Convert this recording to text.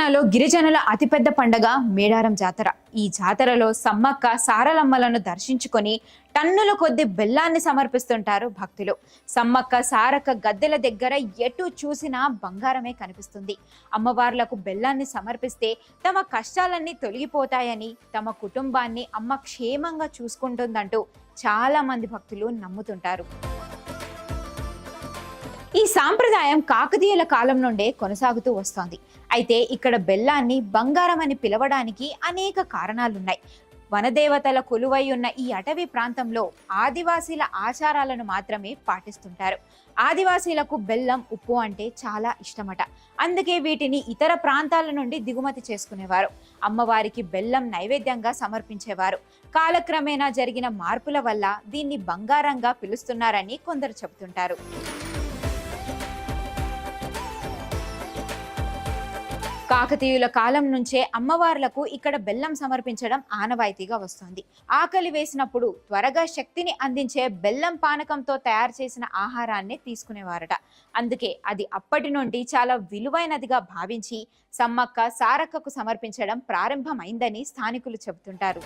తెలంగాణలో గిరిజనుల అతిపెద్ద పండగ మేడారం జాతర. ఈ జాతరలో సమ్మక్క సారలమ్మలను దర్శించుకొని టన్నుల కొద్ది బెల్లాన్ని సమర్పిస్తుంటారు భక్తులు. సమ్మక్క సారక్క గద్దెల దగ్గర ఎటు చూసినా బంగారమే కనిపిస్తుంది. అమ్మవార్లకు బెల్లాన్ని సమర్పిస్తే తమ కష్టాలన్నీ తొలగిపోతాయని, తమ కుటుంబాన్ని అమ్మ క్షేమంగా చూసుకుంటుందంటూ చాలా మంది భక్తులు నమ్ముతుంటారు. ఈ సాంప్రదాయం కాకతీయుల కాలం నుండే కొనసాగుతూ వస్తోంది. అయితే ఇక్కడ బెల్లాన్ని బంగారం అని పిలవడానికి అనేక కారణాలున్నాయి. వనదేవతల కొలువై ఉన్న ఈ అటవీ ప్రాంతంలో ఆదివాసీల ఆచారాలను మాత్రమే పాటిస్తుంటారు. ఆదివాసీలకు బెల్లం, ఉప్పు అంటే చాలా ఇష్టమట. అందుకే వీటిని ఇతర ప్రాంతాల నుండి దిగుమతి చేసుకునేవారు. అమ్మవారికి బెల్లం నైవేద్యంగా సమర్పించేవారు. కాలక్రమేణా జరిగిన మార్పుల వల్ల దీన్ని బంగారంగా పిలుస్తున్నారని కొందరు చెబుతుంటారు. కాకతీయుల కాలం నుంచే అమ్మవార్లకు ఇక్కడ బెల్లం సమర్పించడం ఆనవాయితీగా వస్తోంది. ఆకలి వేసినప్పుడు త్వరగా శక్తిని అందించే బెల్లం పానకంతో తయారు చేసిన ఆహారాన్ని తీసుకునేవారట. అందుకే అది అప్పటి నుండి చాలా విలువైనదిగా భావించి సమ్మక్క సారక్కకు సమర్పించడం ప్రారంభమైందని స్థానికులు చెబుతుంటారు.